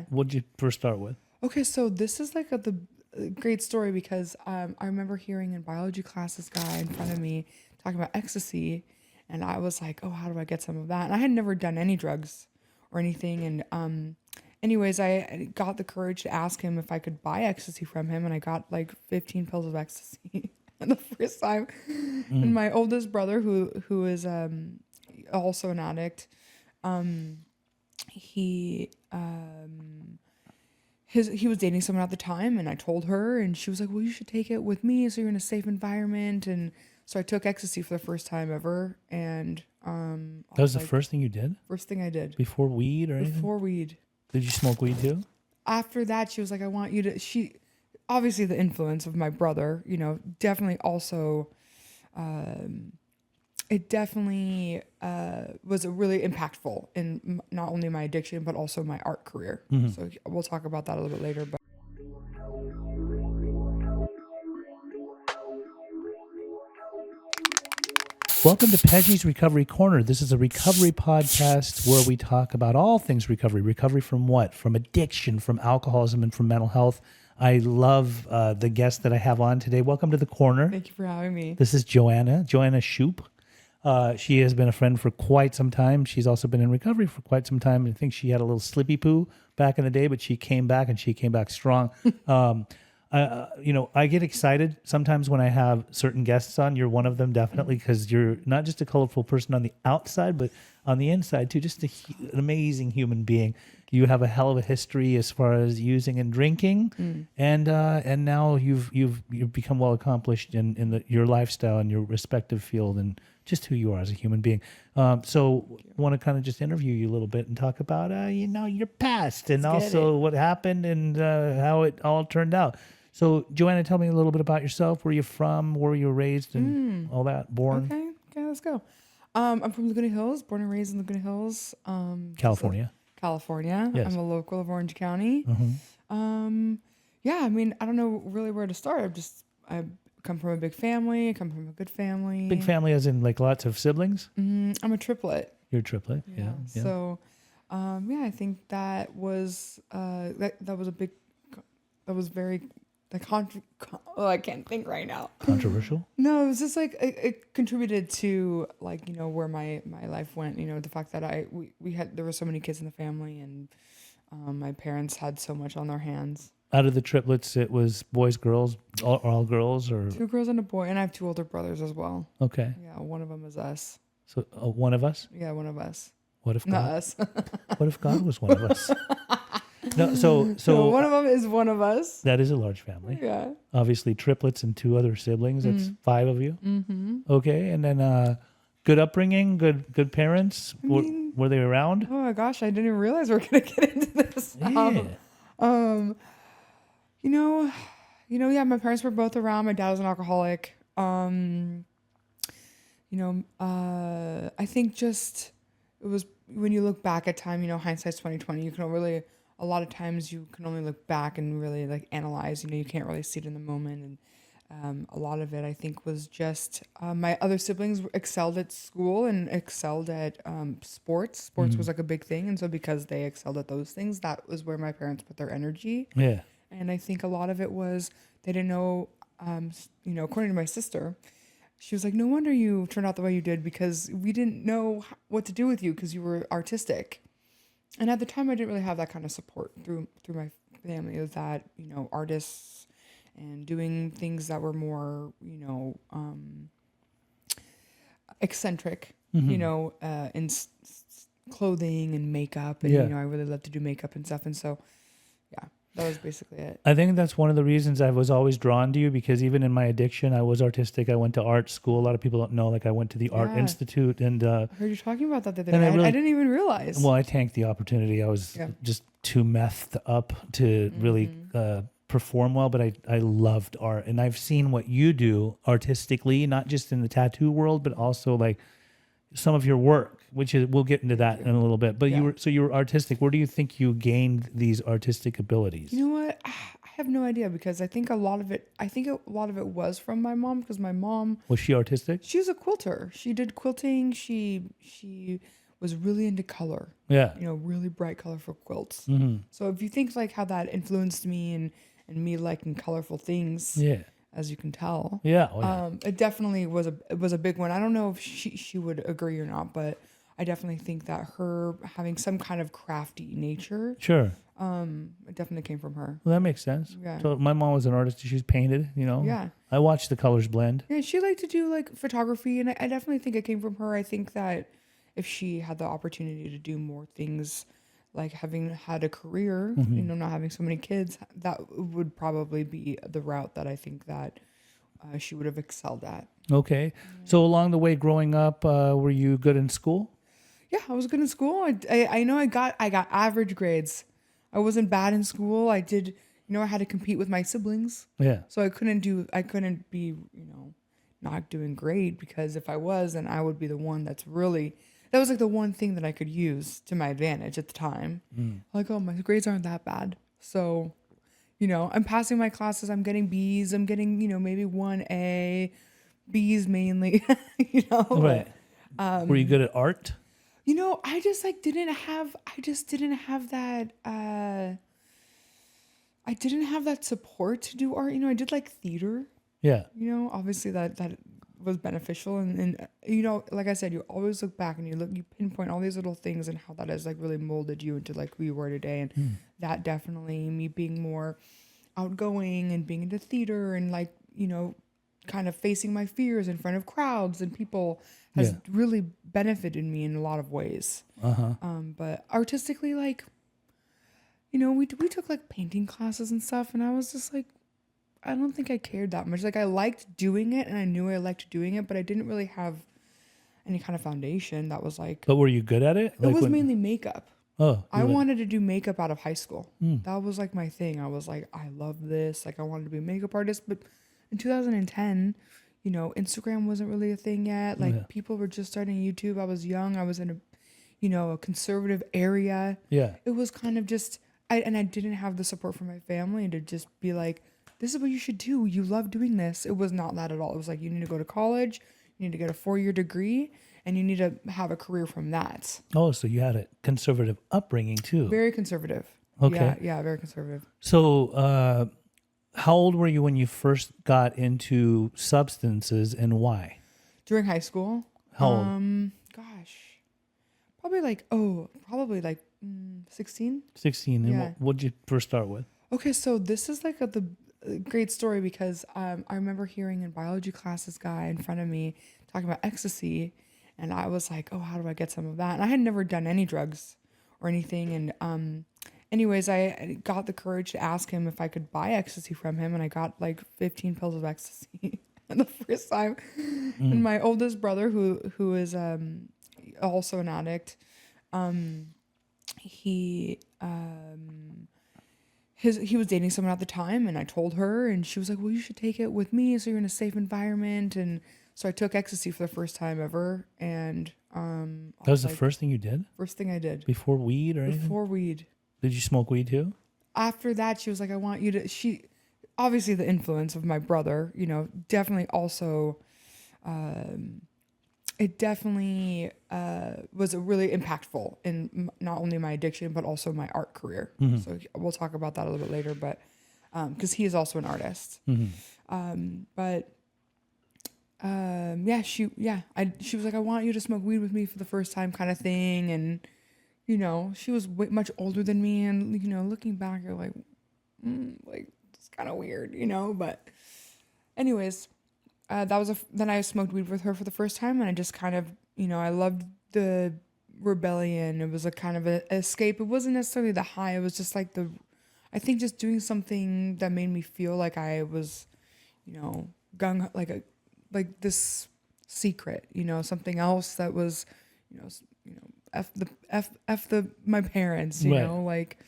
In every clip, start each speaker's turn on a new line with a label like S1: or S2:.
S1: What'd you first start with?
S2: Okay, so this is like a great story because I remember hearing in biology class this guy in front of me talking about ecstasy, and I was like, "Oh, how do I get some of that?" And I had never done any drugs or anything, and anyways, I got the courage to ask him if I could buy ecstasy from him, and I got like 15 pills of ecstasy the first time. And
S1: Mm.
S2: my oldest brother, who is also an addict, he he was dating someone at the time, and I told her, and she was like, "Well, you should take it with me so you're in a safe environment." And so I took ecstasy for the first time ever, and I
S1: That was
S2: was
S1: the
S2: like,
S1: first thing you did
S2: first thing I did
S1: before weed or anything?
S2: before weed.
S1: Did you smoke weed too?
S2: After that, she was like, "I want you to." She obviously the influence of my brother, definitely also. It definitely was really impactful in not only my addiction but also my art career.
S1: Mhm.
S2: So we'll talk about that a little bit later. But
S1: Welcome to PEJ'S Recovery Corner. This is a recovery podcast where we talk about all things recovery. Recovery from what? From addiction, from alcoholism, and from mental health. I love the guest that I have on today. Welcome to the corner.
S2: thank you for having me.
S1: This is Joanna Shoop. She has been a friend for quite some time. She's also been in recovery for quite some time. I think she had a little slippy poo back in the day, but she came back and she came back strong. I get excited sometimes when I have certain guests on. You're one of them, definitely, because you're not just a colorful person on the outside, but on the inside too. Just an amazing human being. You have a hell of a history as far as using and drinking, and now you've become well accomplished in your lifestyle and your respective field and just who you are as a human being. So I want to kind of just interview you a little bit and talk about your past and
S2: Let's get
S1: also what happened and how it all turned out. So Joanna, tell me a little bit about yourself. Where you from? Where you were raised and all that? Born?
S2: Okay, let's go. I'm from Laguna Hills, born and raised in Laguna Hills,
S1: California.
S2: California.
S1: Yes.
S2: I'm a local of Orange County. Yeah, I mean, I don't know really where to start. I come from a big family. I come from a good family.
S1: Big family as in like lots of siblings?
S2: I'm a triplet.
S1: You're a triplet. Yeah.
S2: So, I think that was that was a big, that was very I can't think right now.
S1: Controversial?
S2: No, it was just like it contributed to like where my life went. The fact that there were so many kids in the family, and my parents had so much on their hands.
S1: Out of the triplets, it was boys, girls, all girls, or
S2: 2 girls and a boy, and I have 2 older brothers as well.
S1: okay.
S2: Yeah, one of them is us.
S1: So one of us.
S2: Yeah, one of us.
S1: What if
S2: Not
S1: God?
S2: us.
S1: What if God was one of us? No. So
S2: No, one of them is one of us.
S1: that is a large family.
S2: Yeah.
S1: Obviously, triplets and 2 other siblings. That's 5 of you. Mm-hmm. Okay, and then good upbringing, good parents. Were they around?
S2: Oh my gosh, I didn't even realize we are gonna get into this.
S1: Yeah.
S2: Yeah, my parents were both around. My dad was an alcoholic. I think just it was when you look back at time, hindsight's 2020. You can really a lot of times you can only look back and really like analyze. You can't really see it in the moment, and a lot of it I think was just my other siblings excelled at school and excelled at sports. Sports was like a big thing, and so because they excelled at those things, that was where my parents put their energy.
S1: Yeah.
S2: And I think a lot of it was they didn't know, according to my sister, she was like, no wonder you turned out the way you did because we didn't know what to do with you because you were artistic. And at the time, I didn't really have that kind of support through my family. It was that, artists and doing things that were more, eccentric, in clothing and makeup. And,
S1: Yeah.
S2: I really love to do makeup and stuff. And so, yeah. That was basically it.
S1: I think that's one of the reasons I was always drawn to you because even in my addiction, I was artistic. I went to art school. A lot of people don't know, like I went to the Art Institute and
S2: I heard you talking about that the other
S1: and
S2: day. I
S1: I
S2: didn't even realize.
S1: well, I tanked the opportunity. I was just too methed up to really perform well, but I loved art and I've seen what you do artistically, not just in the tattoo world, but also like some of your work, which is we'll get into that in a little bit. But you were artistic. Where do you think you gained these artistic abilities?
S2: You know what? I have no idea because I think a lot of it was from my mom because my mom
S1: Was she artistic?
S2: she was a quilter. She did quilting. She was really into color.
S1: Yeah.
S2: You know, really bright, colorful quilts.
S1: Mm-hmm.
S2: So if you think like how that influenced me and me liking colorful things,
S1: Yeah.
S2: as you can tell,
S1: Yeah. Oh, yeah.
S2: it definitely was a big one. I don't know if she would agree or not, but I definitely think that her having some kind of crafty nature,
S1: Sure.
S2: it definitely came from her.
S1: Well, that makes sense.
S2: Yeah.
S1: So my mom was an artist. She was painted, you know.
S2: Yeah.
S1: I watched the colors blend.
S2: Yeah, she liked to do like photography, and I definitely think it came from her. I think that if she had the opportunity to do more things, like having had a career, you know, not having so many kids, that would probably be the route that I think that she would have excelled at.
S1: Okay. So along the way growing up, were you good in school?
S2: Yeah, I was good in school. I know I got average grades. I wasn't bad in school. I did, you know, I had to compete with my siblings.
S1: Yeah.
S2: So I couldn't be, you know, not doing great, because if I was, then I would be the one that was like the one thing that I could use to my advantage at the time. Like, oh, my grades aren't that bad. So, you know, I'm passing my classes, I'm getting B's, I'm getting, you know, maybe 1A, B's mainly, you know.
S1: Right. Were you good at art?
S2: You know, I just didn't have that I didn't have that support to do art. You know, I did like theater.
S1: Yeah.
S2: You know, obviously that was beneficial, and you know, like I said, you always look back and you pinpoint all these little things and how that has like really molded you into like who you are today. And that definitely, me being more outgoing and being into theater and like, you know, kind of facing my fears in front of crowds and people has really benefited me in a lot of ways. But artistically, like, you know, we took like painting classes and stuff, and I was just like, I don't think I cared that much. Like, I liked doing it and I knew I liked doing it, but I didn't really have any kind of foundation that was like,
S1: But were you good at it?
S2: it was mainly makeup.
S1: Oh,
S2: I wanted to do makeup out of high school. That was like my thing. I was like, I love this. Like, I wanted to be a makeup artist. But in 2010, you know, Instagram wasn't really a thing yet. Like, people were just starting YouTube. I was young. I was in a, you know, a conservative area.
S1: Yeah.
S2: It was kind of just, I didn't have the support from my family to just be like, this is what you should do. You love doing this. It was not that at all. It was like, you need to go to college, you need to get a 4-year degree, and you need to have a career from that.
S1: Oh, so you had a conservative upbringing too.
S2: Very conservative.
S1: Okay.
S2: Yeah, very conservative.
S1: So, how old were you when you first got into substances, and why?
S2: During high school.
S1: How old?
S2: Gosh. Probably like 16.
S1: 16. And
S2: Yeah.
S1: what did you first start with?
S2: Okay, so this is like a great story, because I remember hearing in biology class this guy in front of me talking about ecstasy, and I was like, oh, how do I get some of that? And I had never done any drugs or anything, and anyways, I got the courage to ask him if I could buy ecstasy from him, and I got like 15 pills of ecstasy the first time. And my oldest brother, who is also an addict, he was dating someone at the time, and I told her, and she was like, well, you should take it with me so you're in a safe environment. And so I took ecstasy for the first time ever, and
S1: That was the first thing you did?
S2: first thing I did
S1: Before weed or anything?
S2: before weed.
S1: Did you smoke weed too?
S2: After that, she was like, I want you to, obviously the influence of my brother, you know, definitely also, it definitely was really impactful in not only my addiction, but also my art career. So we'll talk about that a little bit later, but because he is also an artist. She was like, I want you to smoke weed with me for the first time, kind of thing. And, you know, she was much older than me, and, you know, looking back, you're like, it's kind of weird, you know. But anyways, then I smoked weed with her for the first time, and I just kind of, you know, I loved the rebellion. It was a kind of an escape. It wasn't necessarily the high. It was just like I think just doing something that made me feel like I was, you know, like this secret, you know, something else that was, you know, my parents, you
S1: Right.
S2: know, like,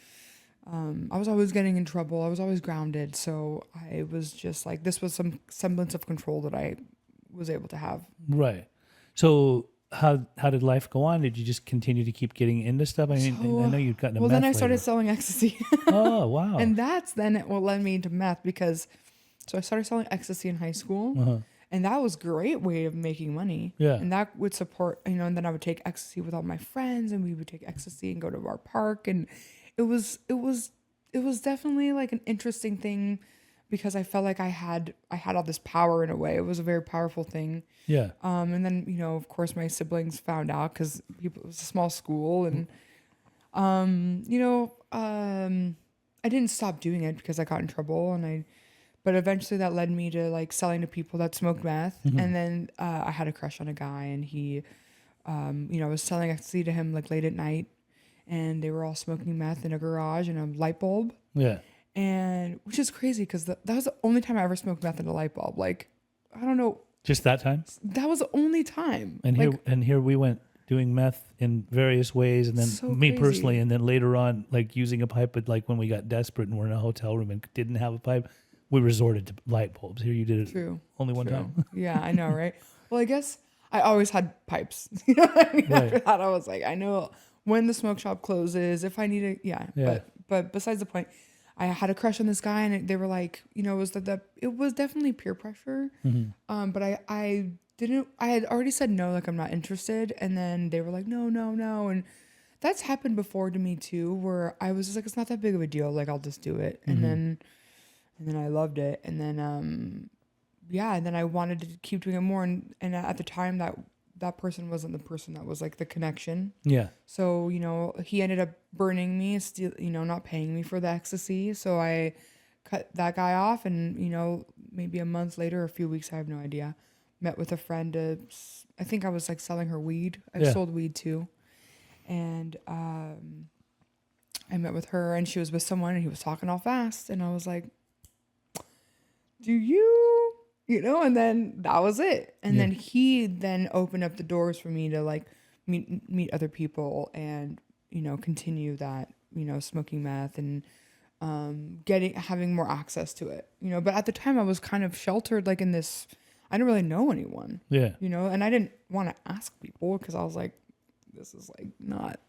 S2: I was always getting in trouble. I was always grounded. So I was just like, this was some semblance of control that I was able to have.
S1: Right. So how did life go on? Did you just continue to keep getting into stuff? I mean, I know you've gotten
S2: then I started selling ecstasy.
S1: Oh, wow.
S2: And that's then what led me into meth, because so I started selling ecstasy in high school. And that was a great way of making money.
S1: Yeah.
S2: And that would support, and then I would take ecstasy with all my friends, and we would take ecstasy and go to our park. And it was definitely like an interesting thing, because I felt like I had all this power in a way. It was a very powerful thing.
S1: Yeah.
S2: And then, of course my siblings found out, because it was a small school, and, I didn't stop doing it because I got in trouble, but eventually that led me to like selling to people that smoked meth. And then I had a crush on a guy, and he, I was selling ecstasy to him like late at night, and they were all smoking meth in a garage and a light bulb.
S1: Yeah.
S2: And which is crazy, because that was the only time I ever smoked meth in a light bulb. Like, I don't know.
S1: Just that time?
S2: That was the only time.
S1: And
S2: like,
S1: here we went doing meth in various ways, and then
S2: So
S1: me
S2: crazy.
S1: personally, and then later on, like using a pipe. But like when we got desperate and we're in a hotel room and didn't have a pipe, we resorted to light bulbs. Here you did it
S2: True.
S1: only one time.
S2: Yeah, I know, right? Well, I guess I always had pipes. You know what I mean?
S1: Right.
S2: After that, I was like, I know when the smoke shop closes, if I need it. Yeah.
S1: Yeah.
S2: But besides the point, I had a crush on this guy, and they were like, it was it was definitely peer pressure. But I had already said no, like I'm not interested. And then they were like, no. And that's happened before to me too, where I was just like, it's not that big of a deal. Like, I'll just do it. And then I loved it. And then, and then I wanted to keep doing it more. And at the time that person wasn't the person that was like the connection.
S1: Yeah.
S2: So, he ended up burning me, still, not paying me for the ecstasy. So I cut that guy off, and, maybe a month later, or a few weeks, I have no idea, met with a friend I think I was like selling her weed. I've sold weed too. And, I met with her, and she was with someone, and he was talking all fast. And I was like, do you, and then that was it. And then he then opened up the doors for me to like meet other people, and, continue that, smoking meth, and, having more access to it, but at the time I was kind of sheltered, like in this, I didn't really know anyone,
S1: Yeah.
S2: and I didn't want to ask people, because I was like, this is like not,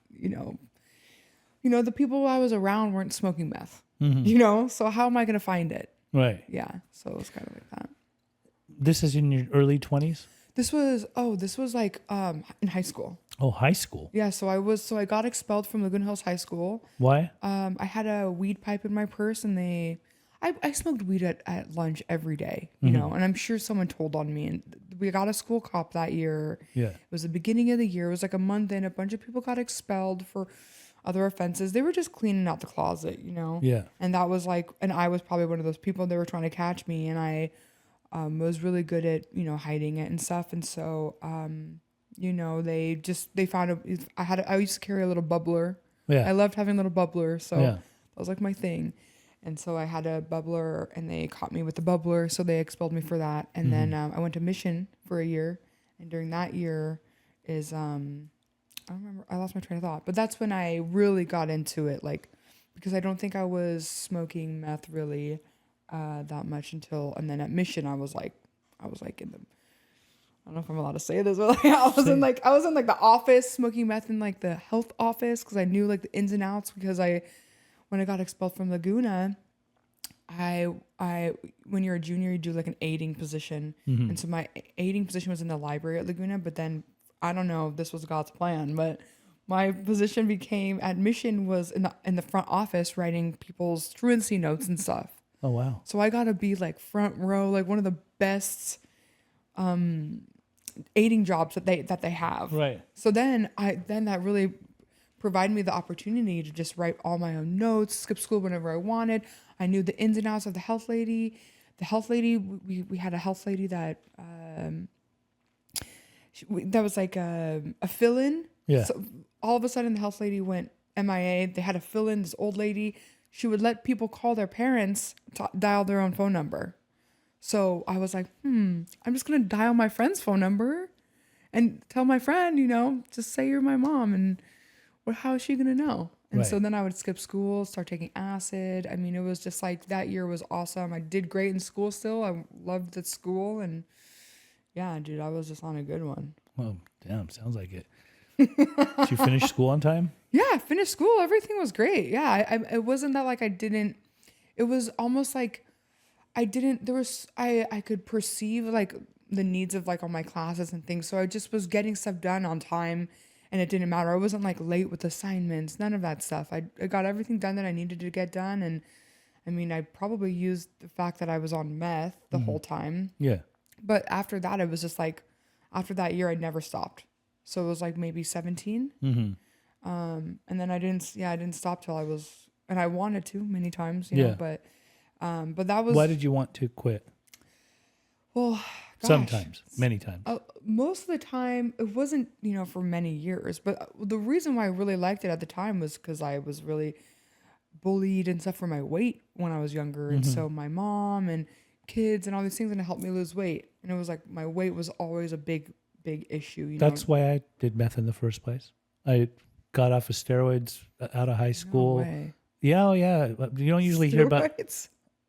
S2: the people I was around weren't smoking meth, so how am I going to find it?
S1: Right.
S2: Yeah. So it was kind of like that.
S1: This is in your early 20s?
S2: This was like in high school.
S1: Oh, high school.
S2: Yeah, so I got expelled from Laguna Hills High School.
S1: Why?
S2: I had a weed pipe in my purse, and I smoked weed at lunch every day, and I'm sure someone told on me, and we got a school cop that year.
S1: Yeah.
S2: It was the beginning of the year. It was like a month in, a bunch of people got expelled for other offenses. They were just cleaning out the closet,
S1: Yeah.
S2: And that was like, and I was probably one of those people. They were trying to catch me, and I was really good at, hiding it and stuff. And so, they found I used to carry a little bubbler.
S1: Yeah.
S2: I loved having a little bubbler. So
S1: Yeah.
S2: that was like my thing. And so I had a bubbler, and they caught me with the bubbler. So they expelled me for that. And then I went to Mission for a year. And during that year is, I don't remember, I lost my train of thought, but that's when I really got into it. Like, because I don't think I was smoking meth really that much and then at Mission, I was like in the, I don't know if I'm allowed to say this, but like I was in like the office smoking meth in like the health office, because I knew like the ins and outs, because when I got expelled from Laguna, when you're a junior, you do like an aiding position. And so my aiding position was in the library at Laguna, but then I don't know if this was God's plan, but my position became at Mission was in the front office, writing people's truancy notes and stuff.
S1: Oh, wow.
S2: So I got to be like front row, like one of the best aiding jobs that they have.
S1: Right.
S2: So then that really provided me the opportunity to just write all my own notes, skip school whenever I wanted. I knew the ins and outs of the health lady. The health lady, we had a health lady that that was like a fill-in.
S1: Yeah.
S2: So all of a sudden the health lady went MIA. They had a fill-in, this old lady. She would let people call their parents to dial their own phone number. So I was like, I'm just going to dial my friend's phone number and tell my friend, just say you're my mom, and how is she going to know? And
S1: Right.
S2: so then I would skip school, start taking acid. I mean, it was just like, that year was awesome. I did great in school still. I loved at school, and yeah, dude, I was just on a good one.
S1: Well, damn, sounds like it. Did you finish school on time?
S2: Yeah, I finished school. Everything was great. Yeah, it wasn't that like I didn't. It was almost like I didn't. There was I could perceive like the needs of like all my classes and things. So I just was getting stuff done on time, and it didn't matter. I wasn't like late with assignments, none of that stuff. I got everything done that I needed to get done. And I mean, I probably used the fact that I was on meth the whole time.
S1: Yeah.
S2: But after that, it was just like, after that year, I never stopped. So it was like maybe 17. And then I didn't stop till I was, and I wanted to many times, you know, but that was.
S1: Why did you want to quit?
S2: Well, gosh,
S1: Sometimes, many times.
S2: most of the time, it wasn't, you know, for many years. But the reason why I really liked it at the time was because I was really bullied and stuff for my weight when I was younger. And so my mom and kids and all these things and it helped me lose weight. And it was like my weight was always a big issue. You
S1: That's
S2: know?
S1: why I did meth in the first place. I got off of steroids out of high school.
S2: No way.
S1: Yeah, oh yeah. You don't usually hear about.
S2: Steroids?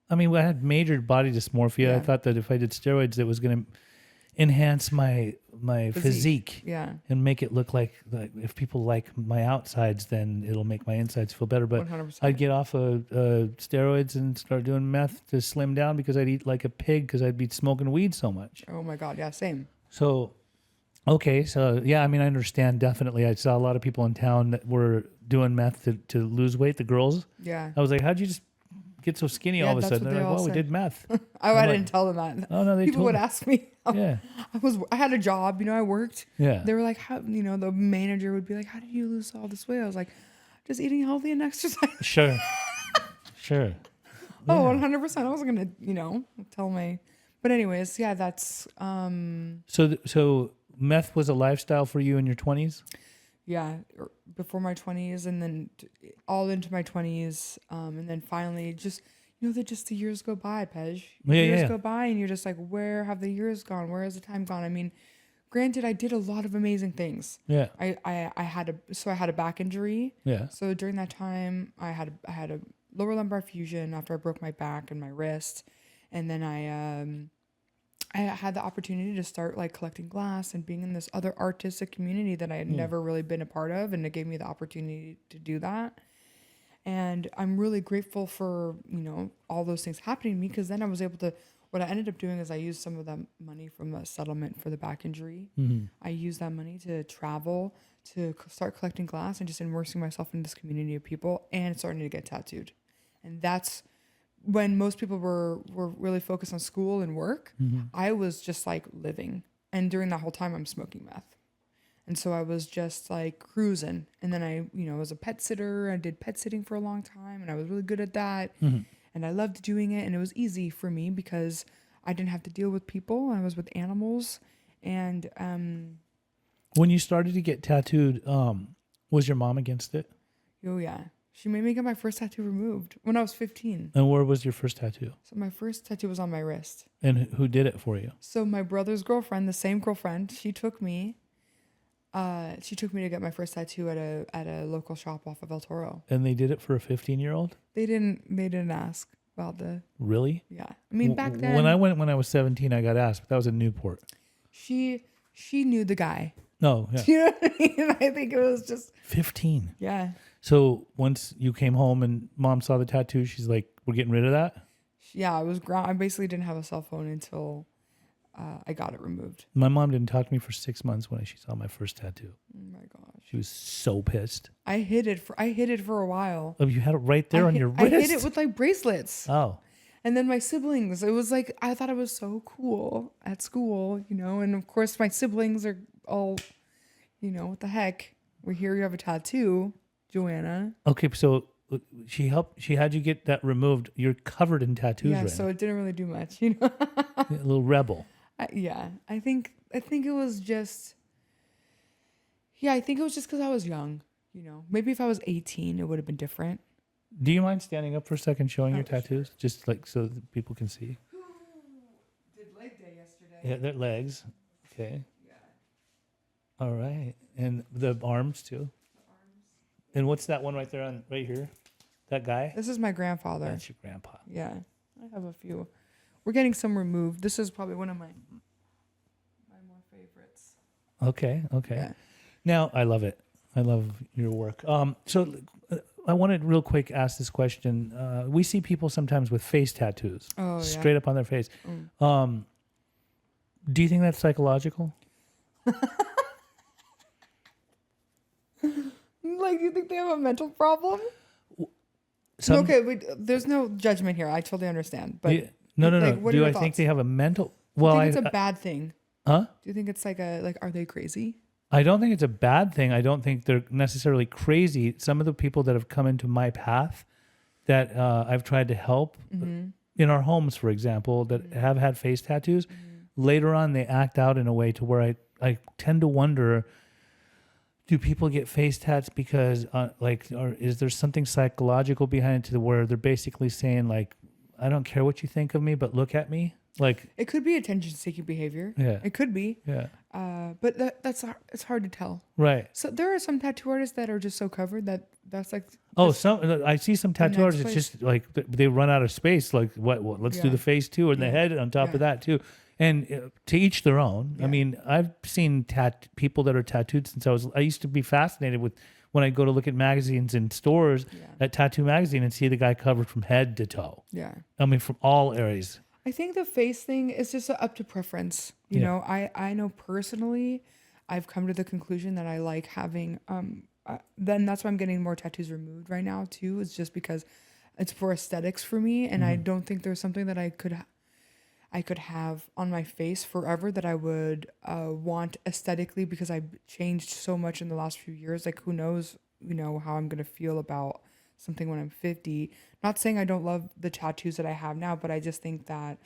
S1: I mean, I had major body dysmorphia.
S2: Yeah.
S1: I thought that if I did steroids, it was going to enhance my physique
S2: Yeah.
S1: and make it look like if people like my outsides, then it'll make my insides feel better. But
S2: 100%.
S1: I'd get off of steroids and start doing meth to slim down because I'd eat like a pig because I'd be smoking weed so much.
S2: Oh my God. Yeah. Same.
S1: So, okay. So, yeah, I mean, I understand definitely. I saw a lot of people in town that were doing meth to lose weight, the girls.
S2: Yeah.
S1: I was like, how'd you just get so skinny
S2: Yeah,
S1: all of a
S2: that's
S1: sudden?
S2: what
S1: They're
S2: they
S1: like,
S2: all
S1: well, we
S2: say.
S1: did meth.
S2: I didn't tell them that.
S1: Oh, no, they
S2: People
S1: told
S2: would
S1: me.
S2: ask me.
S1: Yeah.
S2: I had a job, you know, I worked.
S1: Yeah.
S2: They were like, how, you know, the manager would be like, how did you lose all this weight? I was like, just eating healthy and exercise.
S1: Sure. Sure.
S2: Oh, 100%. I wasn't going to, you know, tell my, but anyways, yeah, that's,
S1: So meth was a lifestyle for you in your 20s?
S2: yeah, before my 20s and then all into my 20s. And then finally just, you know, the years go by, Pej. Years go by and you're just like, where have the years gone? Where has the time gone? I mean, granted, I did a lot of amazing things.
S1: Yeah.
S2: I had a back injury.
S1: Yeah.
S2: So during that time, I had a lower lumbar fusion after I broke my back and my wrist, and then I had the opportunity to start like collecting glass and being in this other artistic community that I had never really been a part of, and it gave me the opportunity to do that. And I'm really grateful for, you know, all those things happening to me, because then I was able to. What I ended up doing is I used some of that money from the settlement for the back injury. I used that money to travel, to start collecting glass and just immersing myself in this community of people and starting to get tattooed. And that's when most people were really focused on school and work. I was just like living. And during that whole time, I'm smoking meth. And so I was just like cruising. And then I, you know, was a pet sitter. I did pet sitting for a long time and I was really good at that. And I loved doing it. And it was easy for me because I didn't have to deal with people. I was with animals. And
S1: When you started to get tattooed, was your mom against it?
S2: oh yeah, she made me get my first tattoo removed when I was 15.
S1: And where was your first tattoo?
S2: So my first tattoo was on my wrist.
S1: And who did it for you?
S2: So my brother's girlfriend, the same girlfriend, she took me to get my first tattoo at a local shop off of El Toro.
S1: And they did it for a 15-year-old?
S2: They didn't ask about the.
S1: Really?
S2: Yeah. I mean, back then.
S1: When I went when I was 17, I got asked, but that was in Newport.
S2: She knew the guy.
S1: No, yeah.
S2: You know what I mean? I think it was just.
S1: 15.
S2: Yeah.
S1: So once you came home and mom saw the tattoo, she's like, we're getting rid of that?
S2: Yeah, I basically didn't have a cell phone until I got it removed.
S1: My mom didn't talk to me for 6 months when she saw my first tattoo.
S2: Oh my gosh.
S1: She was so pissed.
S2: I hid it for a while.
S1: Oh, you had it right there on your wrist?
S2: I hid it with like bracelets.
S1: Oh.
S2: And then my siblings, it was like, I thought it was so cool at school, you know, and of course my siblings are all, you know, what the heck? We're here, you have a tattoo, Joanna.
S1: Okay, so she had you get that removed. You're covered in tattoos
S2: Yeah,
S1: right
S2: so
S1: now.
S2: it didn't really do much, you know.
S1: A little rebel.
S2: Yeah, I think it was just, I think it was just because I was young, you know. Maybe if I was 18, it would have been different.
S1: Do you mind standing up for a second showing your tattoos? Sure. Just like so that people can see.
S2: Did leg day yesterday.
S1: Yeah, their legs. Okay.
S2: Yeah.
S1: All right. And the arms too. And what's that one right there right here? That guy?
S2: This is my grandfather.
S1: That's your grandpa.
S2: Yeah, I have a few. We're getting some removed. This is probably one of my more favorites.
S1: Okay.
S2: Yeah.
S1: Now, I love it. I love your work. So I wanted to real quick ask this question. We see people sometimes with face tattoos.
S2: Oh, yeah.
S1: Straight up on their face. Do you think that's psychological?
S2: Like, you think they have a mental problem?
S1: Some,
S2: Okay, there's no judgment here. I totally understand. But
S1: no.
S2: like, what are
S1: Do
S2: your
S1: I
S2: thoughts?
S1: think they have a mental?
S2: Do you
S1: Well,
S2: think it's a bad thing?
S1: huh?
S2: Do you think it's like are they crazy?
S1: I don't think it's a bad thing. I don't think they're necessarily crazy. Some of the people that have come into my path that I've tried to help in our homes, for example, that have had face tattoos, later on they act out in a way to where I tend to wonder, do people get face tats because or is there something psychological behind it to where they're basically saying like, I don't care what you think of me, but look at me. Like,
S2: It could be attention-seeking behavior.
S1: yeah,
S2: It could be.
S1: yeah,
S2: But it's hard to tell.
S1: right.
S2: So there are some tattoo artists that are just so covered that's like.
S1: Oh,
S2: just
S1: I see some tattoo artists. It's
S2: place.
S1: just like they run out of space. Like what? Let's do
S2: Yeah.
S1: the face too, and the
S2: Yeah.
S1: head on top of
S2: Yeah.
S1: that too. And to each their own. I
S2: Yeah.
S1: mean, I've seen people that are tattooed since I used to be fascinated with when I go to look at magazines in stores
S2: Yeah.
S1: at Tattoo Magazine and see the guy covered from head to toe.
S2: Yeah.
S1: I mean, from all areas.
S2: I think the face thing is just up to preference. You
S1: Yeah.
S2: know, I know personally, I've come to the conclusion that I like having. Then that's why I'm getting more tattoos removed right now too. It's just because it's for aesthetics for me, and I don't think there's something that I could have on my face forever that I would want aesthetically, because I've changed so much in the last few years. Like, who knows, how I'm gonna feel about something when I'm 50. Not saying I don't love the tattoos that I have now, but I just think that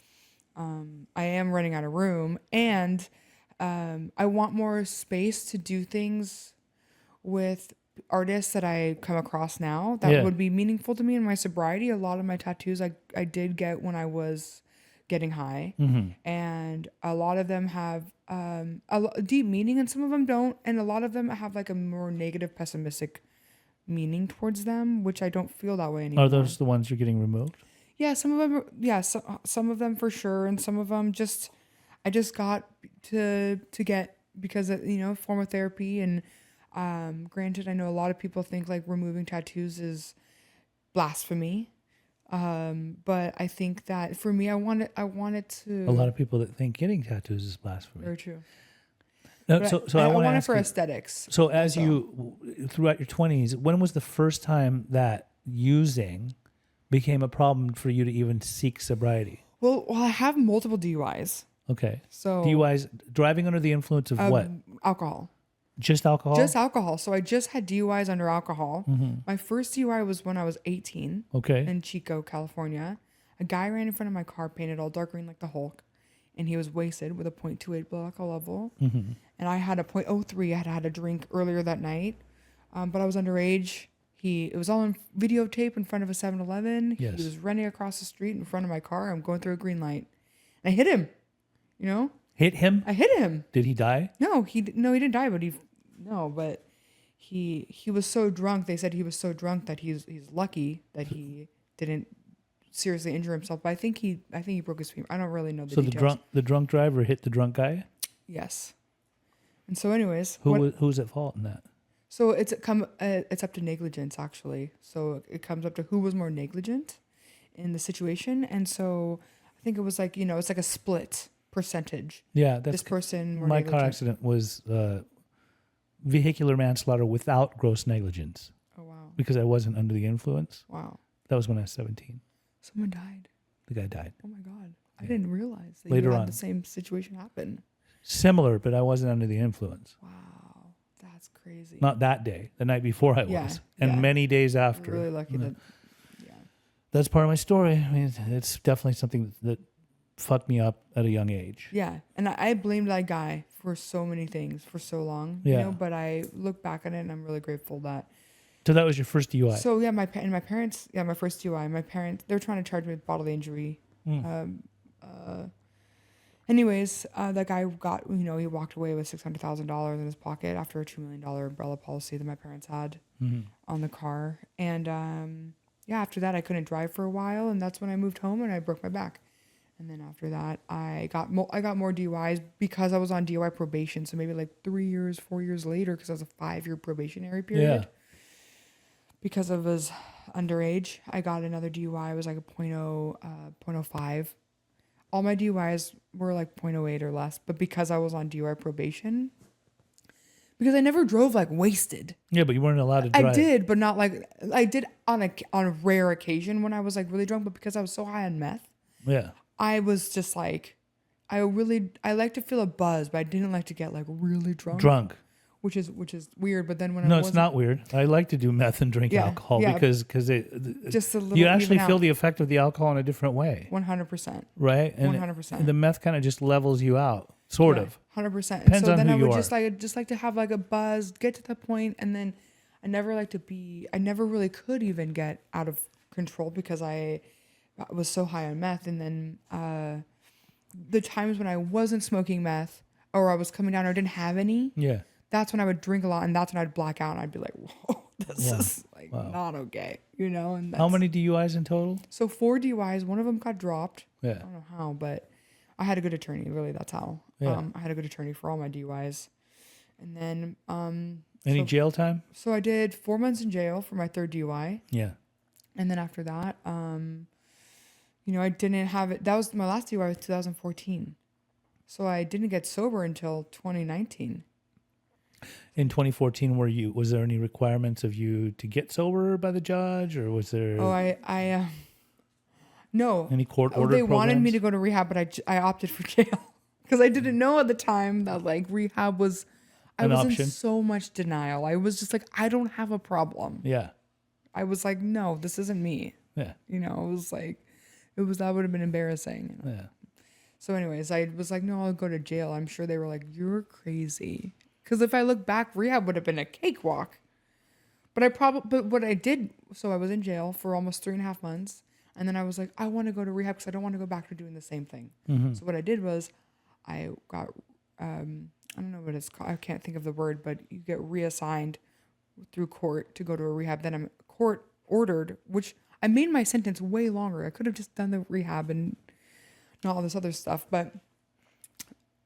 S2: I am running out of room, and I want more space to do things with artists that I come across now that
S1: Yeah.
S2: would be meaningful to me in my sobriety. A lot of my tattoos I did get when I was getting high, and a lot of them have deep meaning, and some of them don't, and a lot of them have like a more negative, pessimistic meaning towards them, which I don't feel that way anymore.
S1: Are those the ones you're getting removed?
S2: Yeah, some of them. Yeah, some of them for sure, and some of them I just got to get because form of therapy. And granted, I know a lot of people think like removing tattoos is blasphemy, but I think that for me, I wanted to.
S1: A lot of people that think getting tattoos is blasphemy.
S2: Very true.
S1: No,
S2: But
S1: so I want to
S2: want it
S1: ask
S2: for
S1: you,
S2: aesthetics.
S1: so as you throughout your 20s, when was the first time that using became a problem for you to even seek sobriety?
S2: Well, I have multiple DUIs.
S1: Okay.
S2: So
S1: DUIs, driving under the influence of what?
S2: Alcohol.
S1: Just alcohol?
S2: Just alcohol. So I just had DUIs under alcohol. My first DUI was when I was 18
S1: Okay.
S2: in Chico, California. A guy ran in front of my car, painted all dark green like the Hulk, and he was wasted with a 0.28 blood alcohol level. And I had a 0.03. I had a drink earlier that night, but I was underage. It was all on videotape in front of a 7-Eleven.
S1: Yes.
S2: He was running across the street in front of my car. I'm going through a green light, and I hit him.
S1: Hit him?
S2: I hit him.
S1: Did he die?
S2: No, he didn't die, but he was so drunk. They said he was so drunk that he's lucky that he didn't seriously injure himself. But I think he broke his femur. I don't really know the
S1: So
S2: details.
S1: the drunk driver hit the drunk guy?
S2: Yes. And so, anyways,
S1: Who's at fault in that?
S2: so it's up to negligence actually. So it comes up to who was more negligent in the situation, and so I think it was like it's like a split percentage.
S1: Yeah,
S2: This person more
S1: my
S2: negligent.
S1: car accident was vehicular manslaughter without gross negligence
S2: Oh wow,
S1: because I wasn't under the influence.
S2: wow!
S1: That was when I was 17.
S2: Someone died.
S1: The guy died.
S2: Oh my god, I didn't realize that
S1: Later
S2: you had
S1: on.
S2: the same situation happen.
S1: Similar, but I wasn't under the influence.
S2: Wow, that's crazy.
S1: Not that day, the night before I was,
S2: Yeah,
S1: and
S2: yeah.
S1: many days
S2: You're
S1: after.
S2: really lucky that. Yeah.
S1: That's part of my story. I mean, it's definitely something that fucked me up at a young age.
S2: Yeah, and I blamed that guy for so many things for so long.
S1: Yeah.
S2: But I look back at it and I'm really grateful that.
S1: So that was your first DUI.
S2: So yeah, my parents, my first DUI. My parents, they're trying to charge me with bodily injury. Anyways, that guy got, he walked away with $600,000 in his pocket after a $2 million umbrella policy that my parents had on the car. And after that, I couldn't drive for a while, and that's when I moved home and I broke my back. And then after that, I got more DUIs because I was on DUI probation. So maybe like 4 years later, because I was a 5-year probationary period.
S1: Yeah.
S2: Because I was underage, I got another DUI. It was like a .05. all my DUIs were like 0.08 or less, but because I was on DUI probation, because I never drove like wasted.
S1: Yeah, but you weren't allowed to drive.
S2: I did, but not like I did on a rare occasion when I was like really drunk, but because I was so high on meth,
S1: Yeah.
S2: I was just like I like to feel a buzz, but I didn't like to get like really drunk. Which is weird, but then when
S1: No, it's not weird. I like to do meth and drink alcohol because
S2: just a little
S1: you actually feel
S2: out.
S1: the effect of the alcohol in a different way.
S2: 100%.
S1: Right? And
S2: 100%.
S1: the meth kind of just levels you out, sort of.
S2: 100%.
S1: Depends
S2: so
S1: on
S2: then
S1: who
S2: I
S1: you
S2: would
S1: are.
S2: just like to have like a buzz, get to that point, and then I never really could even get out of control because I was so high on meth. And then the times when I wasn't smoking meth or I was coming down or didn't have any,
S1: Yeah.
S2: that's when I would drink a lot, and that's when I'd black out and I'd be like, whoa, this is like not okay, you know? And
S1: How many DUIs in total?
S2: So 4 DUIs, one of them got dropped.
S1: Yeah.
S2: I don't know how, but I had a good attorney. Really, that's how.
S1: Yeah.
S2: I had a good attorney for all my DUIs. And then
S1: Any jail time?
S2: So I did 4 months in jail for my 3rd DUI.
S1: Yeah.
S2: And then after that, I didn't have it. That was my last DUI was 2014. So I didn't get sober until 2019.
S1: In 2014, was there any requirements of you to get sober by the judge, or was there?
S2: Oh, no.
S1: Any court order?
S2: They wanted me to go to rehab, but I opted for jail because I didn't know at the time that like rehab was. I was
S1: option.
S2: in so much denial. I was just like, I don't have a problem.
S1: Yeah.
S2: I was like, no, this isn't me.
S1: Yeah.
S2: You know, it was that would have been embarrassing. You know?
S1: Yeah.
S2: So anyways, I was like, no, I'll go to jail. I'm sure they were like, you're crazy. Because if I look back, rehab would have been a cakewalk. But what I did, so I was in jail for almost 3.5 months. And then I was like, I want to go to rehab because I don't want to go back to doing the same thing.
S1: Mm-hmm.
S2: So what I did was I got, I don't know what it's called. I can't think of the word, but you get reassigned through court to go to a rehab. Then I'm court ordered, which I made my sentence way longer. I could have just done the rehab and not all this other stuff. But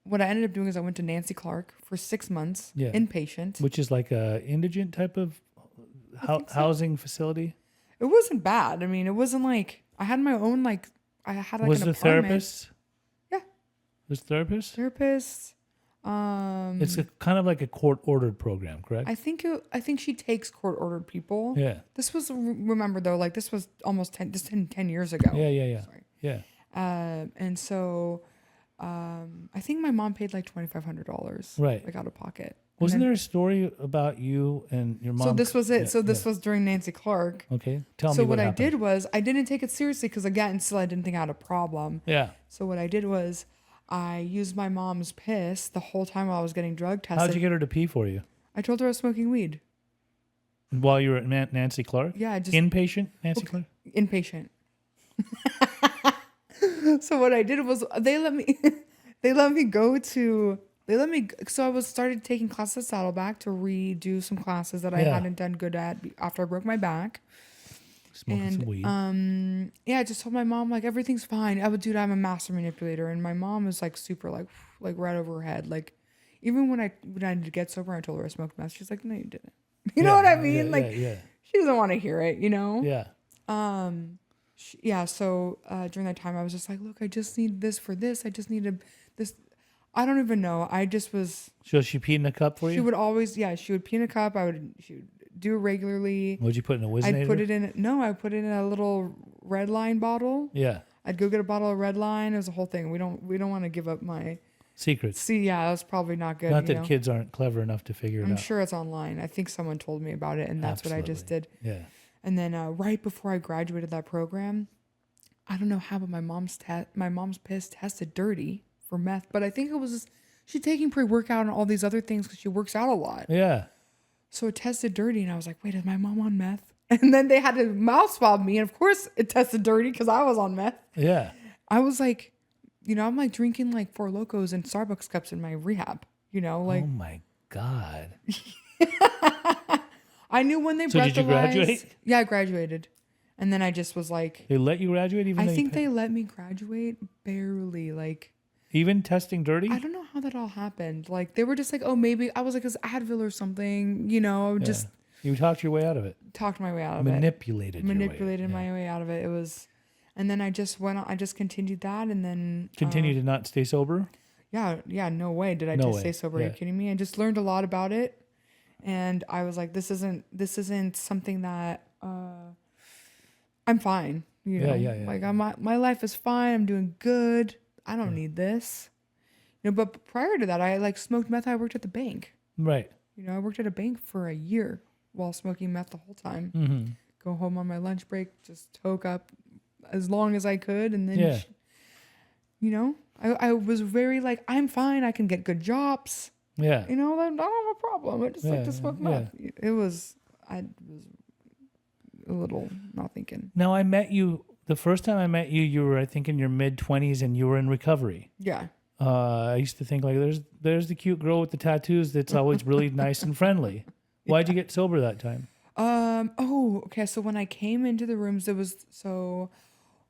S2: what I ended up doing is I went to Nancy Clark for 6 months, inpatient.
S1: Which is like a indigent type of housing facility.
S2: It wasn't bad. I mean, it wasn't like I had my own I had like
S1: was
S2: an
S1: the
S2: apartment.
S1: therapist?
S2: Yeah.
S1: Was therapist?
S2: Therapist.
S1: It's kind of like a court ordered program, correct?
S2: I think she takes court ordered people.
S1: Yeah.
S2: This was remember though, like this was almost 10 years ago.
S1: Yeah.
S2: Sorry.
S1: Yeah.
S2: And so I think my mom paid like $2,500
S1: right,
S2: like out of pocket.
S1: Wasn't there a story about you and your mom?
S2: So this was it. This was during Nancy Clark.
S1: Okay, tell me.
S2: So
S1: what
S2: I
S1: happened.
S2: did was I didn't take it seriously because again, still I didn't think I had a problem.
S1: Yeah.
S2: So what I did was I used my mom's piss the whole time while I was getting drug tested.
S1: How'd you get her to pee for you?
S2: I told her I was smoking weed.
S1: While you were at Nancy Clark?
S2: Yeah, just
S1: inpatient Nancy Clark?
S2: Inpatient. So what I did was they let me so I started taking classes at Saddleback to redo some classes that I hadn't done good at after I broke my back.
S1: Smoking some weed.
S2: I just told my mom like everything's fine. I'm a master manipulator, and my mom was like super like right over her head. Like even when I did get sober, I told her I smoked meth. She's like, no, you didn't. You know what I mean? She doesn't want to hear it. You know?
S1: Yeah.
S2: So during that time, I was just like, look, I just need this for this. I just needed this. I don't even know. I just was.
S1: So she peed in a cup for you?
S2: She would always, she would pee in a cup. She would do it regularly.
S1: What'd you put in a Whizzinator?
S2: I put it in a little Red Line bottle.
S1: Yeah.
S2: I'd go get a bottle of Red Line. It was a whole thing. We don't want to give up my
S1: secrets.
S2: See, that's probably not good.
S1: Not that kids aren't clever enough to figure it out.
S2: I'm sure it's online. I think someone told me about it, and that's what I just did.
S1: Yeah.
S2: And then right before I graduated that program, I don't know how, but my mom's piss tested dirty for meth. But I think it was she's taking pre-workout and all these other things because she works out a lot.
S1: Yeah. So
S2: it tested dirty, and I was like, wait, is my mom on meth? And then they had to mouth swab me, and of course it tested dirty because I was on meth.
S1: Yeah.
S2: I was like, I'm like drinking like Four Locos and Starbucks cups in my rehab, like.
S1: Oh my God.
S2: I knew when they breathalyzed.
S1: So did you graduate?
S2: Yeah, I graduated. And then I just was like.
S1: They let you graduate even though
S2: I think they let me graduate barely, like.
S1: Even testing dirty?
S2: I don't know how that all happened. Like, they were just like, oh, maybe. I was like, it's Advil or something, just.
S1: You talked your way out of it.
S2: Talked my way out of
S1: Manipulated
S2: my way out of it. It was. And then I just went on, I just continued that. And then,
S1: Continue to not stay sober?
S2: yeah, no way did I
S1: No
S2: just
S1: way.
S2: stay sober. Are you
S1: Yeah.
S2: kidding me? I just learned a lot about it. And I was like, this isn't something that, I'm fine. You know,
S1: Yeah.
S2: like my life is fine. I'm doing good. I don't need this. You know, but prior to that, I like smoked meth. I worked at the bank.
S1: Right.
S2: You know, I worked at a bank for a year while smoking meth the whole time.
S1: Mm-hmm.
S2: Go home on my lunch break, just toke up as long as I could. And then,
S1: Yeah.
S2: you know, I was very like, I'm fine. I can get good jobs.
S1: Yeah.
S2: You know, I don't have a problem. I just like to smoke meth. I was a little not thinking.
S1: Now, I met you, the first time I met you, you were, I think, in your mid-20s and you were in recovery.
S2: Yeah.
S1: I used to think like, there's the cute girl with the tattoos that's always really nice and friendly. Why'd you get sober that time?
S2: Okay. So when I came into the rooms,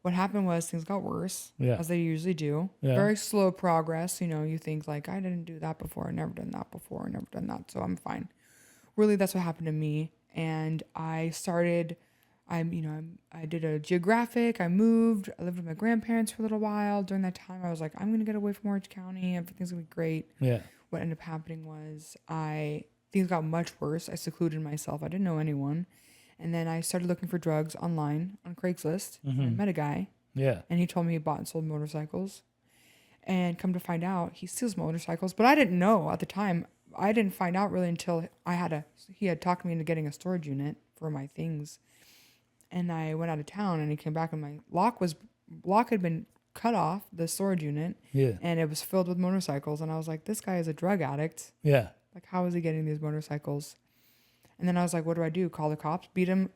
S2: what happened was things got worse,
S1: Yeah.
S2: as they usually do.
S1: Yeah.
S2: Very slow progress. You know, you think like, I didn't do that before. I never done that before. I never done that. So I'm fine. Really, that's what happened to me. And I did a geographic. I moved. I lived with my grandparents for a little while. During that time, I was like, I'm going to get away from Orange County. Everything's going to be great.
S1: Yeah.
S2: What ended up happening was things got much worse. I secluded myself. I didn't know anyone. And then I started looking for drugs online on Craigslist. And I met a guy.
S1: Yeah.
S2: And he told me he bought and sold motorcycles. And come to find out, he steals motorcycles. But I didn't know at the time. I didn't find out really until he had talked me into getting a storage unit for my things. And I went out of town and he came back and my lock had been cut off, the storage unit.
S1: Yeah.
S2: And it was filled with motorcycles. And I was like, this guy is a drug addict.
S1: Yeah.
S2: Like, how is he getting these motorcycles? And then I was like, what do I do? Call the cops? Beat him?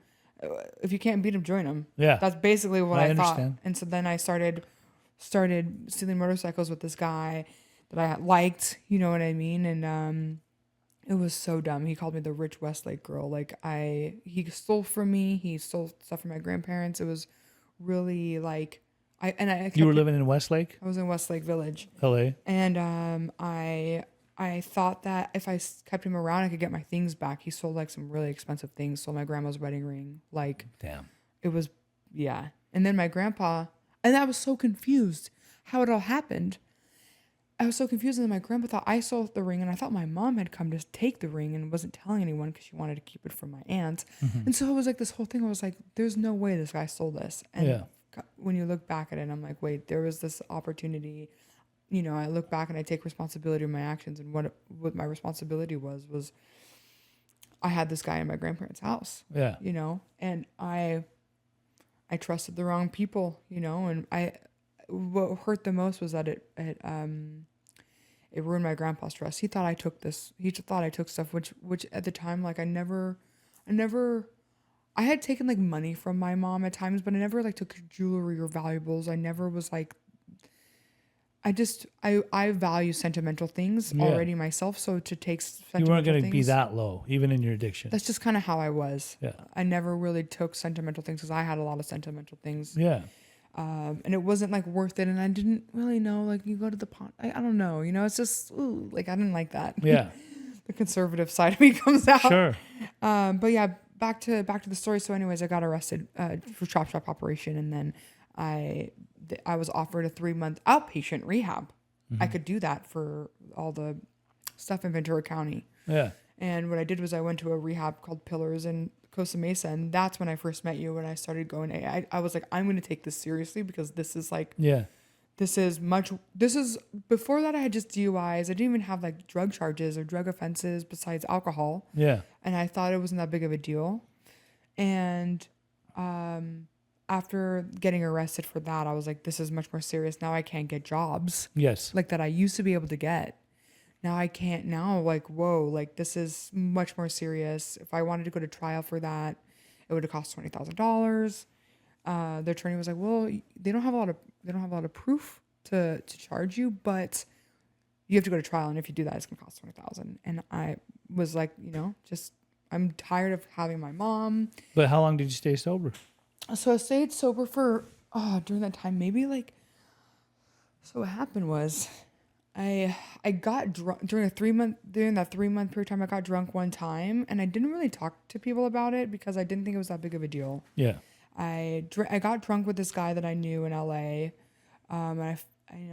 S2: If you can't beat him, join him.
S1: Yeah.
S2: That's basically what I thought.
S1: understand.
S2: And so then I started stealing motorcycles with this guy that I liked, you know what I mean? And it was so dumb. He called me the rich Westlake girl. Like he stole from me. He stole stuff from my grandparents. It was really like
S1: You were living in Westlake,
S2: I was in Westlake Village.
S1: LA.
S2: And I thought that if I kept him around, I could get my things back. He sold like some really expensive things. Sold my grandma's wedding ring. Like,
S1: Damn.
S2: it was, yeah. And then my grandpa, and I was so confused how it all happened. I was so confused. And then my grandpa thought I sold the ring, and I thought my mom had come to take the ring and wasn't telling anyone because she wanted to keep it from my aunt. And so it was like this whole thing. I was like, there's no way this guy stole this. And when you look back at it, I'm like, wait, there was this opportunity. You know, I look back and I take responsibility of my actions, and what my responsibility was I had this guy in my grandparents' house.
S1: Yeah.
S2: You know, and I trusted the wrong people, you know, and what hurt the most was that it ruined my grandpa's trust. He thought I took stuff which at the time, like, I had taken like money from my mom at times, but I never like took jewelry or valuables. I never was like, I value sentimental things already myself. So to take sentimental
S1: You weren't going to
S2: things,
S1: be that low, even in your addiction.
S2: that's just kind of how I was.
S1: Yeah.
S2: I never really took sentimental things because I had a lot of sentimental things.
S1: Yeah.
S2: And it wasn't like worth it. And I didn't really know, like, you go to the pond. I don't know, you know, it's just, like, I didn't like that.
S1: Yeah.
S2: The conservative side of me comes out.
S1: Sure.
S2: But yeah, back to the story. So anyways, I got arrested, for chop shop operation. And then I was offered a 3-month outpatient rehab. I could do that for all the stuff in Ventura County.
S1: Yeah.
S2: And what I did was I went to a rehab called Pillars in Costa Mesa. And that's when I first met you. When I started going, I was like, I'm going to take this seriously because this is like, this is before that I had just DUIs. I didn't even have like drug charges or drug offenses besides alcohol.
S1: Yeah.
S2: And I thought it wasn't that big of a deal. And, after getting arrested for that, I was like, this is much more serious. Now I can't get jobs.
S1: Yes.
S2: Like that I used to be able to get. Now I can't now, like, whoa, like this is much more serious. If I wanted to go to trial for that, it would have cost $20,000. The attorney was like, well, they don't have a lot of proof to charge you, but you have to go to trial. And if you do that, it's going to cost $20,000. And I was like, you know, just, I'm tired of having my mom.
S1: But how long did you stay sober?
S2: So I stayed sober for, during that time, maybe like, so what happened was I got drunk during that 3-month period of time. I got drunk one time and I didn't really talk to people about it because I didn't think it was that big of a deal.
S1: Yeah.
S2: I got drunk with this guy that I knew in LA. And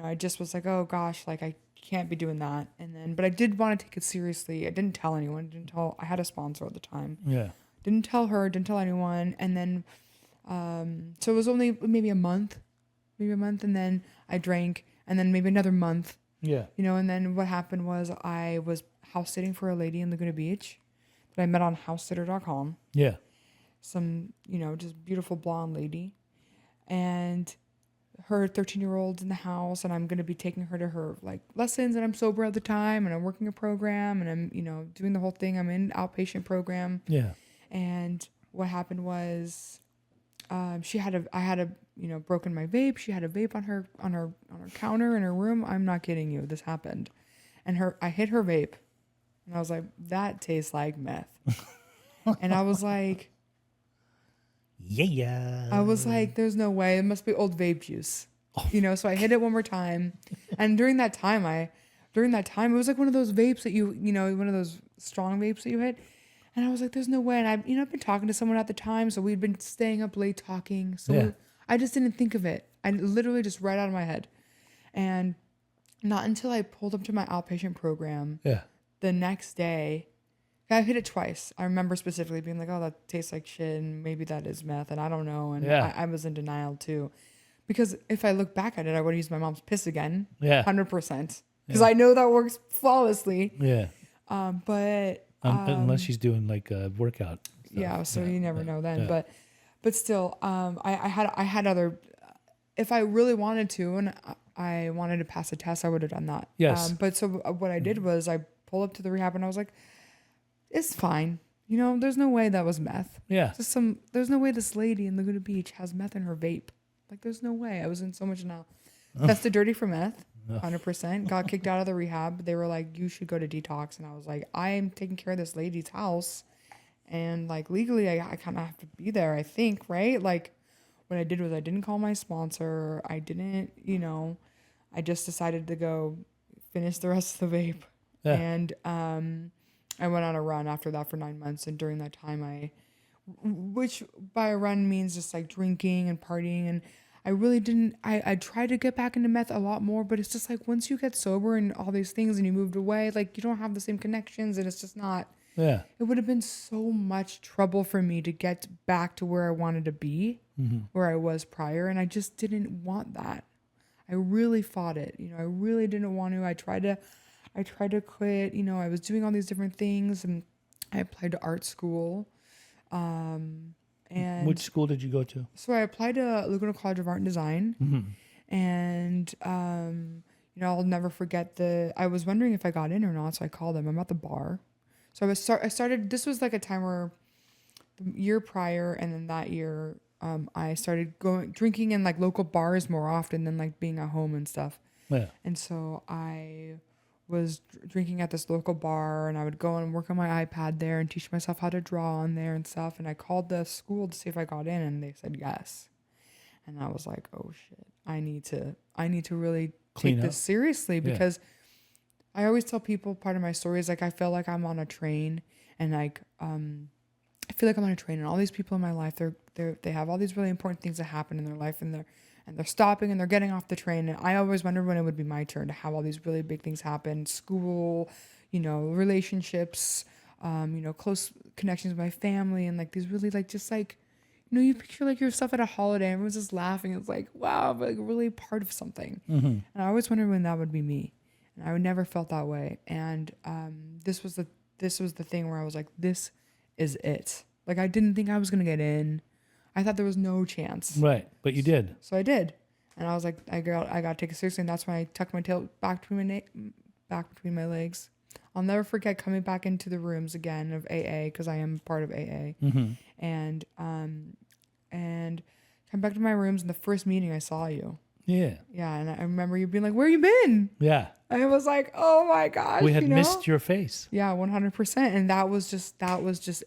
S2: I just was like, oh gosh, like I can't be doing that. And then, but I did want to take it seriously. I didn't tell anyone. I had a sponsor at the time.
S1: Yeah.
S2: Didn't tell her, didn't tell anyone. And then, so it was only maybe a month. And then I drank, and then maybe another month,
S1: Yeah.
S2: and then what happened was I was house sitting for a lady in Laguna Beach that I met on housesitter.com.
S1: Yeah.
S2: Some, just beautiful blonde lady, and her 13-year-old's in the house, and I'm going to be taking her to her like lessons, and I'm sober at the time, and I'm working a program, and I'm, doing the whole thing. I'm in outpatient program.
S1: Yeah.
S2: And what happened was, I had broken my vape. She had a vape on her counter in her room. I'm not kidding you. This happened. And I hit her vape, and I was like, that tastes like meth. And I was like,
S1: yeah.
S2: I was like, there's no way. It must be old vape juice. So I hit it one more time. And during that time, it was like one of those vapes that one of those strong vapes that you hit. And I was like, there's no way. And I've been talking to someone at the time. So we'd been staying up late talking. So I just didn't think of it. I literally just right out of my head. And not until I pulled up to my outpatient program the next day, I hit it twice. I remember specifically being like, oh, that tastes like shit. And maybe that is meth. And I don't know. And I was in denial too. Because if I look back at it, I would have used my mom's piss again. Yeah. 100%. Because I know that works flawlessly.
S1: Yeah.
S2: But...
S1: unless she's doing like a workout stuff.
S2: Yeah, so you never know then. Yeah. But still, I had other. If I really wanted to, and I wanted to pass a test, I would have done that.
S1: Yes.
S2: But so what I did was I pulled up to the rehab, and I was like, it's fine. There's no way that was meth.
S1: Yeah.
S2: There's no way this lady in Laguna Beach has meth in her vape. Like, there's no way. I was in so much denial. Tested dirty for meth. 100%. Got kicked out of the rehab. They were like, you should go to Detox. And I was like, I am taking care of this lady's house. And like legally, I kind of have to be there, I think, right? Like what I did was I didn't call my sponsor. I didn't, I just decided to go finish the rest of the vape. Yeah. And I went on a run after that for 9 months. And during that time, which by a run means just like drinking and partying, and I really didn't, I tried to get back into meth a lot more, but it's just like once you get sober and all these things and you moved away, like you don't have the same connections, and it's just not, it would have been so much trouble for me to get back to where I wanted to be, where I was prior. And I just didn't want that. I really fought it. I really didn't want to. I tried to quit. I was doing all these different things, and I applied to art school. And
S1: which school did you go to?
S2: So I applied to Laguna College of Art and Design, and I'll never forget I was wondering if I got in or not, so I called them. I'm at the bar, so I started. This was like a time where the year prior, and then that year, I started drinking in like local bars more often than like being at home and stuff. Yeah. And so I was drinking at this local bar, and I would go and work on my iPad there and teach myself how to draw on there and stuff. And I called the school to see if I got in, and they said yes. And I was like, oh shit, I need to really take this seriously, because I always tell people, part of my story is like, I feel like I'm on a train, and like, I feel like I'm on a train, and all these people in my life, they have all these really important things that happen in their life, and they're stopping and they're getting off the train. And I always wondered when it would be my turn to have all these really big things happen. School, relationships, close connections with my family, and like these really like, just like, you picture like yourself at a holiday, everyone's just laughing. It's like, wow, but like really part of something. And I always wondered when that would be me. And I would never felt that way. And this was the thing where I was like, this is it. Like, I didn't think I was going to get in. I thought there was no chance.
S1: Right. But you did.
S2: So I did. And I was like, I got to take it seriously. And that's when I tucked my tail back between my legs. I'll never forget coming back into the rooms again of AA, because I am part of AA. And come back to my rooms, in the first meeting I saw you. Yeah. Yeah. And I remember you being like, where you been? Yeah. And I was like, oh my gosh.
S1: We had missed your face.
S2: Yeah, 100%. And that was just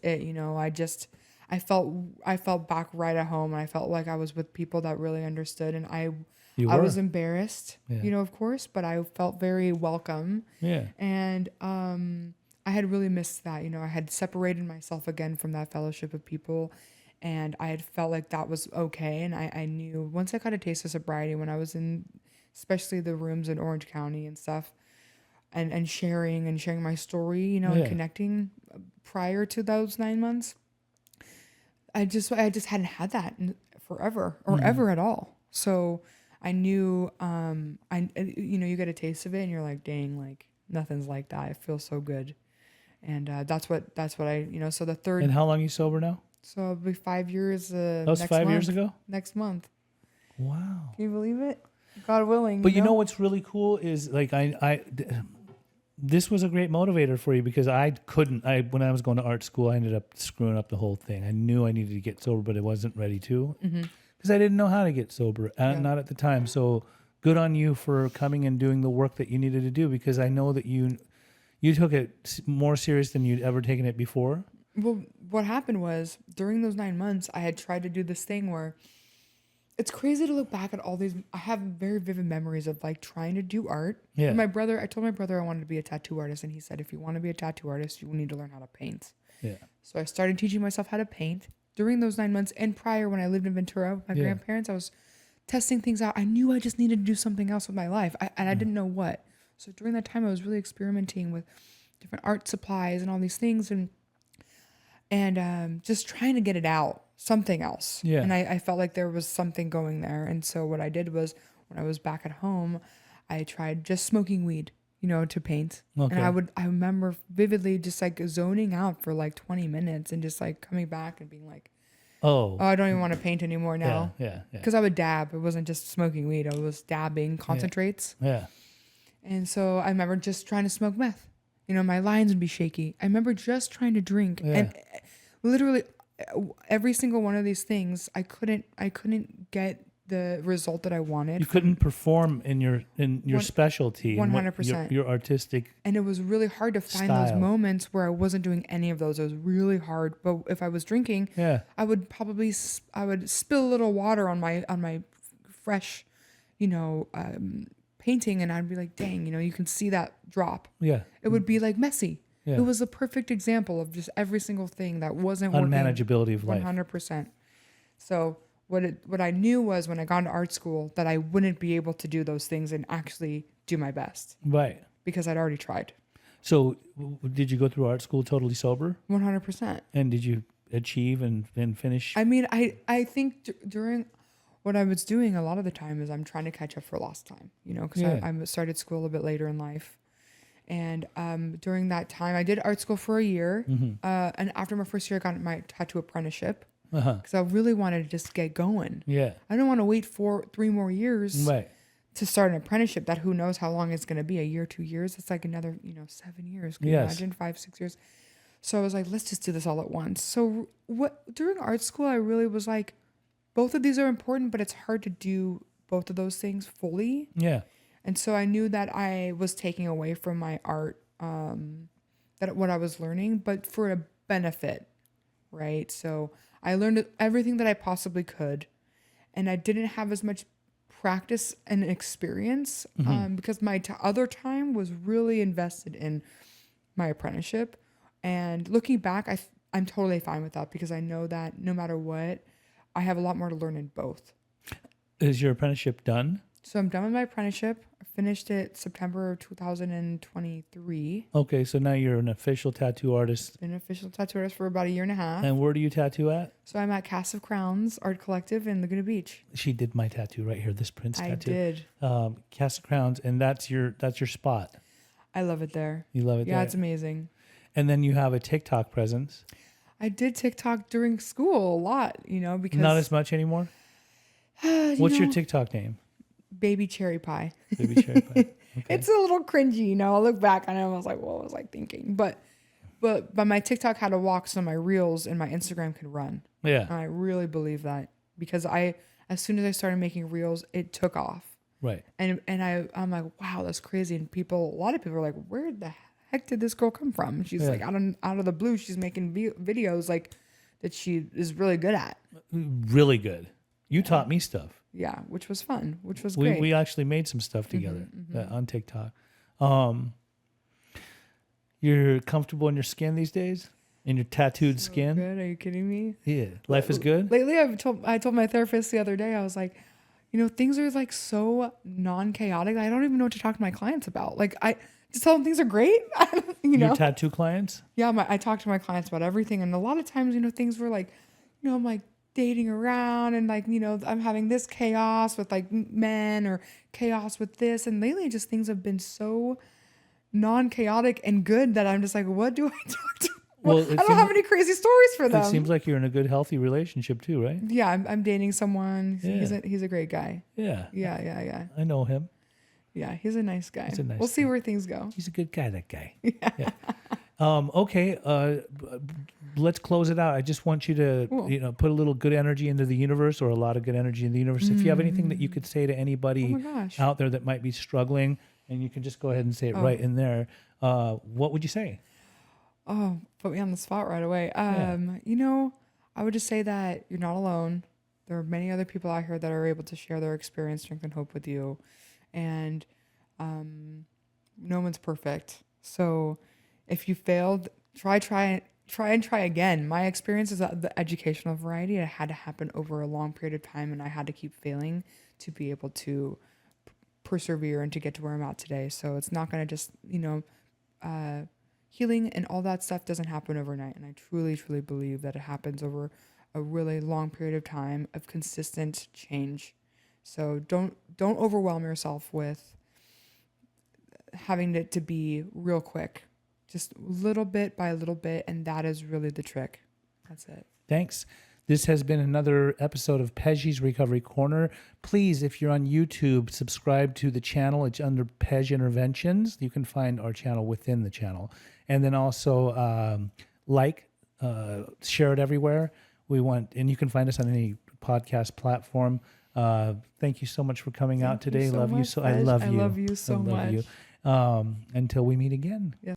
S2: it. I felt back right at home, and I felt like I was with people that really understood, and I was embarrassed, of course, but I felt very welcome. Yeah. And I had really missed that. I had separated myself again from that fellowship of people, And I had felt like that was okay. And I knew once I got a taste of sobriety, when I was in, especially the rooms in Orange County and stuff, and sharing my story, you know, and
S1: Yeah.
S2: connecting prior to those 9 months, I just hadn't had that forever or ever at all. So I knew, you know, you get a taste of it and you're like, dang, like nothing's like that. It feels so good. And that's what I, you know, so the third,
S1: And how long are you sober now?
S2: so it'll be 5 years
S1: That was
S2: next
S1: 5 years
S2: month.
S1: ago?
S2: Next month.
S1: Wow.
S2: Can you believe it? God willing.
S1: But you know what's really cool is like this was a great motivator for you because when I was going to art school, I ended up screwing up the whole thing. I knew I needed to get sober, but I wasn't ready to because I didn't know how to get sober, not at the time. So good on you for coming and doing the work that you needed to do because I know that you took it more serious than you'd ever taken it before.
S2: Well, what happened was during those 9 months, I had tried to do this thing where it's crazy to look back at all these. I have very vivid memories of like trying to do art.
S1: Yeah.
S2: I told my brother I wanted to be a tattoo artist, and he said, if you want to be a tattoo artist, you need to learn how to paint.
S1: Yeah.
S2: So I started teaching myself how to paint during those 9 months. And prior, when I lived in Ventura with my grandparents, I was testing things out. I knew I just needed to do something else with my life, and I didn't know what. So during that time, I was really experimenting with different art supplies and all these things, and just trying to get it out, something else.
S1: Yeah.
S2: And I felt like there was something going there. And so what I did was when I was back at home, I tried just smoking weed, you know, to paint.
S1: Okay.
S2: And I remember vividly just like zoning out for like 20 minutes and just like coming back and being like,
S1: oh,
S2: I don't even want to paint anymore now.
S1: Yeah.
S2: Because I would dab. It wasn't just smoking weed. I was dabbing concentrates.
S1: Yeah.
S2: And so I remember just trying to smoke meth. You know, my lines would be shaky. I remember just trying to drink, and literally every single one of these things, I couldn't get the result that I wanted.
S1: You couldn't perform in your specialty,
S2: 100%.
S1: Your artistic.
S2: And it was really hard to find those moments where I wasn't doing any of those. It was really hard. But if I was drinking, I would spill a little water on my fresh, you know, painting, and I'd be like, dang, you know, you can see that drop.
S1: Yeah.
S2: It would be like messy.
S1: Yeah.
S2: It was a perfect example of just every single thing that wasn't working.
S1: Unmanageability of life.
S2: 100%. So what I knew was when I got into art school that I wouldn't be able to do those things and actually do my best.
S1: Right.
S2: Because I'd already tried.
S1: So did you go through art school totally sober?
S2: 100%.
S1: And did you achieve and finish?
S2: I mean, I think during what I was doing a lot of the time is I'm trying to catch up for lost time, you know, because I started school a bit later in life. And during that time, I did art school for a year. And after my first year, I got my tattoo apprenticeship because I really wanted to just get going.
S1: Yeah.
S2: I don't want to wait 3 more years to start an apprenticeship that who knows how long it's going to be, a year, 2 years. It's like another, 7 years. Can you imagine 5, 6 years? So I was like, let's just do this all at once. So during art school, I really was like, both of these are important, but it's hard to do both of those things fully.
S1: Yeah.
S2: And so I knew that I was taking away from my art, that what I was learning, but for a benefit, right? So I learned everything that I possibly could, and I didn't have as much practice and experience because my other time was really invested in my apprenticeship. And looking back, I'm totally fine with that because I know that no matter what, I have a lot more to learn in both.
S1: Is your apprenticeship done?
S2: So I'm done with my apprenticeship. I finished it September of 2023.
S1: Okay, so now you're an official tattoo artist.
S2: Been an official tattoo artist for about a year and a half.
S1: And where do you tattoo at?
S2: So I'm at Cast of Crowns Art Collective in Laguna Beach.
S1: She did my tattoo right here, this Prince tattoo.
S2: I did.
S1: Cast of Crowns, and that's your spot.
S2: I love it there.
S1: You love it there?
S2: Yeah, it's amazing.
S1: And then you have a TikTok presence.
S2: I did TikTok during school a lot, because...
S1: Not as much anymore? What's your TikTok name?
S2: Baby Cherry Pie.
S1: Baby Cherry Pie. Okay.
S2: It's a little cringy, I look back and I was like, what was I thinking? But my TikTok had to walk so my Reels and my Instagram could run.
S1: Yeah.
S2: And I really believe that because as soon as I started making Reels, it took off.
S1: Right.
S2: And I'm like, wow, that's crazy. And a lot of people are like, where the heck did this girl come from? She's like out of the blue, she's making videos like that she is really good at.
S1: Really good. You taught me stuff.
S2: Yeah, which was fun, which was great.
S1: We actually made some stuff together on TikTok. You're comfortable in your skin these days? And your tattooed
S2: So
S1: skin.
S2: good. Are you kidding me?
S1: Yeah. Life is good.
S2: Lately, I told my therapist the other day, I was like, things are like so non-chaotic. I don't even know what to talk to my clients about. Like I just tell them things are great.
S1: Your tattoo clients?
S2: Yeah, I talk to my clients about everything, and a lot of times, things were like, I'm like dating around, and like, I'm having this chaos with like men or chaos with this, and lately, just things have been so non-chaotic and good that I'm just like, what do I talk to?
S1: Well,
S2: I don't have any crazy stories for them.
S1: It seems like you're in a good, healthy relationship too, right?
S2: Yeah, I'm dating someone.
S1: Yeah.
S2: He's a great guy.
S1: Yeah.
S2: Yeah.
S1: I know him.
S2: Yeah, he's a nice guy.
S1: He's a nice
S2: We'll see
S1: guy.
S2: where things go.
S1: He's a good guy, that guy. Yeah. Okay. Let's close it out. I just want you to,
S2: Cool.
S1: put a little good energy into the universe, or a lot of good energy in the universe. If you have anything that you could say to anybody
S2: Oh my gosh.
S1: out there that might be struggling, and you can just go ahead and say it right in there, what would you say?
S2: Oh, put me on the spot right away. I would just say that you're not alone. There are many other people out here that are able to share their experience, strength, and hope with you. And no one's perfect. So if you failed, try again. My experience is the educational variety. It had to happen over a long period of time, and I had to keep failing to be able to persevere and to get to where I'm at today. So it's not going to just, healing and all that stuff doesn't happen overnight. And I truly, truly believe that it happens over a really long period of time of consistent change. So don't overwhelm yourself with having it to be real quick. Just little bit by little bit, and that is really the trick. That's it.
S1: Thanks. This has been another episode of PEJ'S Recovery Corner. Please, if you're on YouTube, subscribe to the channel. It's under PEJ Interventions. You can find our channel within the channel. And then also share it everywhere. And you can find us on any podcast platform. Thank you so much for coming out today.
S2: I
S1: love you so. I love you.
S2: I love you so much.
S1: Until we meet again.
S2: Yes.